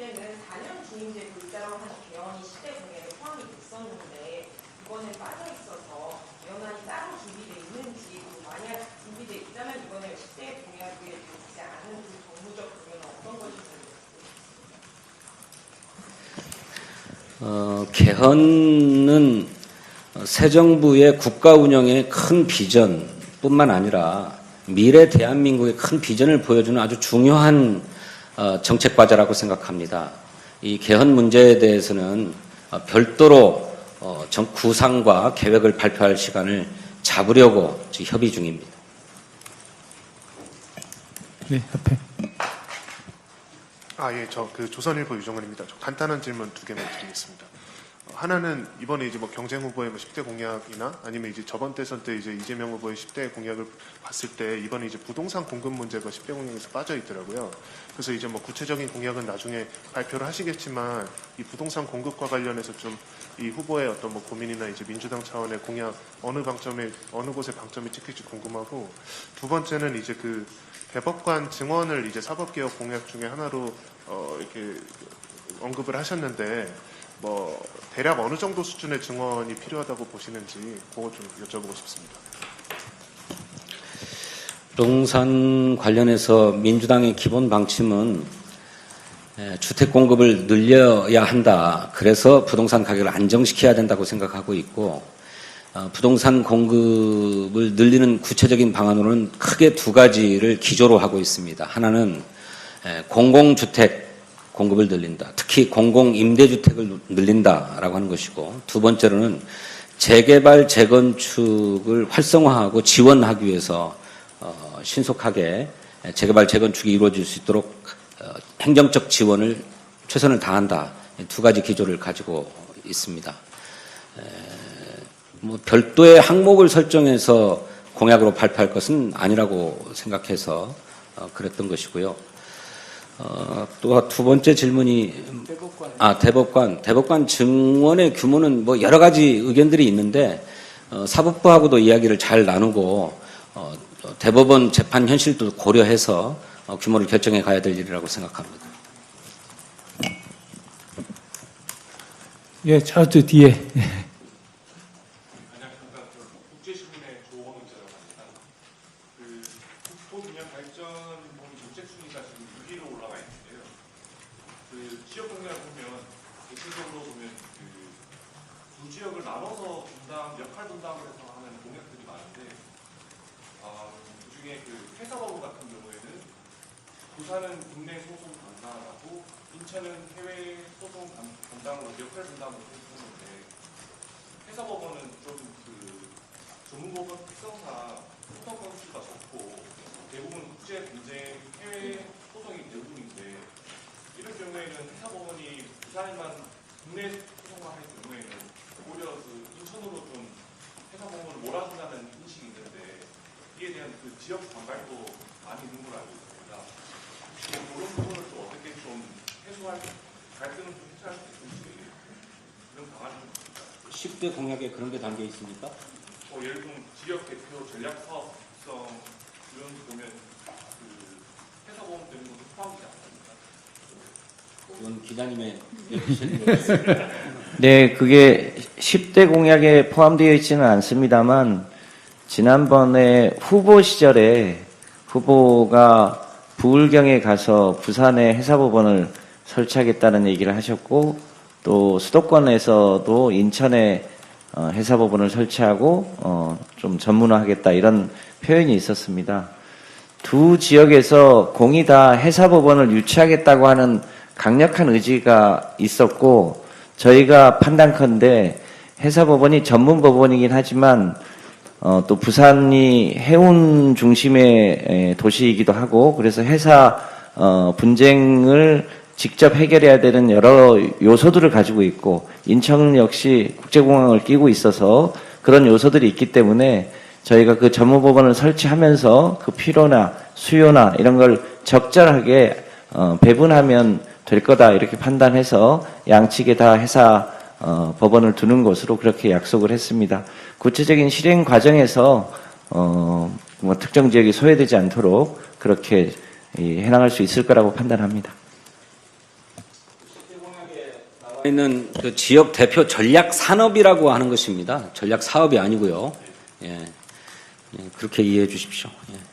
때는 4년 중임제 불자로 한 개헌이 10대 공약에 포함이 됐었는데 이번에 빠져 있어서 개헌안이 따로 준비되어 있는지, 만약 준비되어 있다면 이번에 10대 공약에 되지 않은 그 정무적 부분은 어떤 것인지. 개헌은 새 정부의 국가 운영의 큰 비전뿐만 아니라 미래 대한민국의 큰 비전을 보여주는 아주 중요한 정책 과제라고 생각합니다. 이 개헌 문제에 대해서는 별도로 구상과 계획을 발표할 시간을 잡으려고 지금 협의 중입니다. 네, 협회. 예, 조선일보 유정은입니다. 간단한 질문 2개만 드리겠습니다. 하나는 이번에 이제 경쟁 후보의 10대 공약이나 아니면 이제 저번 대선 때 이제 이재명 후보의 10대 공약을 봤을 때 이번에 이제 부동산 공급 문제가 10대 공약에서 빠져 있더라고요. 그래서 이제 구체적인 공약은 나중에 발표를 하시겠지만 이 부동산 공급과 관련해서 좀 이 후보의 어떤 고민이나 이제 민주당 차원의 공약 어느 곳에 방점이 찍힐지 궁금하고, 두 번째는 이제 대법관 증언을 이제 사법개혁 공약 중에 하나로 이렇게 언급을 하셨는데 대략 어느 정도 수준의 증언이 필요하다고 보시는지 그거 좀 여쭤보고 싶습니다. 부동산 관련해서 민주당의 기본 방침은 주택 공급을 늘려야 한다. 그래서 부동산 가격을 안정시켜야 된다고 생각하고 있고, 부동산 공급을 늘리는 구체적인 방안으로는 크게 2가지를 기조로 하고 있습니다. 하나는 공공주택 공급을 늘린다. 특히 공공임대주택을 늘린다라고 하는 것이고, 두 번째로는 재개발, 재건축을 활성화하고 지원하기 위해서 신속하게 재개발, 재건축이 이루어질 수 있도록 행정적 지원을 최선을 다한다. 2가지 기조를 가지고 있습니다. 별도의 항목을 설정해서 공약으로 발표할 것은 아니라고 생각해서 그랬던 것이고요. 또 2번째 질문이 대법관 증언의 규모는 여러 가지 의견들이 있는데 사법부하고도 이야기를 잘 나누고 대법원 재판 현실도 고려해서 규모를 결정해 가야 될 일이라고 생각합니다. 예, 저쪽 뒤에. 지역을 나눠서 역할 분담을 해서 하는 공약들이 많은데, 그중에 회사법원 같은 경우에는 부산은 국내 소송 담당하고 인천은 해외 소송 담당으로 역할 분담을 해주는데, 회사법원은 좀 전문법원 특성상 소송 건수가 적고 대부분 국제 분쟁 해외 소송이 대부분인데, 이럴 경우에는 회사법원이 부산에만 국내 소송만 할 경우에는 오히려 인천으로 좀 회사법원을 몰아준다는 인식이 있는데, 이에 대한 지역 반발도 많이 있는 걸로 알고 있습니다. 그런 부분을 또 어떻게 좀 갈등을 좀 해소할 수 있는지 이런 방안이 좀 있습니다. 10대 공약에 그런 게 담겨 있습니까? 예를 들면 지역 대표 전략 사업성 이런 거 보면 회사법원 되는 것도 포함되지 않습니까? 이건 기자님의 얘기입니다. 네, 그게 10대 공약에 포함되어 있지는 않습니다만, 지난번에 후보 시절에 후보가 부울경에 가서 부산에 회사법원을 설치하겠다는 얘기를 하셨고, 또 수도권에서도 인천에 회사법원을 설치하고 좀 전문화하겠다 이런 표현이 있었습니다. 두 지역에서 공이 다 회사법원을 유치하겠다고 하는 강력한 의지가 있었고, 저희가 판단컨대 회사법원이 전문법원이긴 하지만 또 부산이 해운 중심의 도시이기도 하고, 그래서 회사 분쟁을 직접 해결해야 되는 여러 요소들을 가지고 있고, 인천 역시 국제공항을 끼고 있어서 그런 요소들이 있기 때문에 저희가 그 전문법원을 설치하면서 그 필요나 수요나 이런 걸 적절하게 배분하면 될 거다 이렇게 판단해서 양측에 다 회사 법원을 두는 것으로 그렇게 약속을 했습니다. 구체적인 실행 과정에서 특정 지역이 소외되지 않도록 그렇게 해나갈 수 있을 거라고 판단합니다. 있는 그 지역 대표 전략 산업이라고 하는 것입니다. 전략 사업이 아니고요. 예. 예, 그렇게 이해해 주십시오. 예.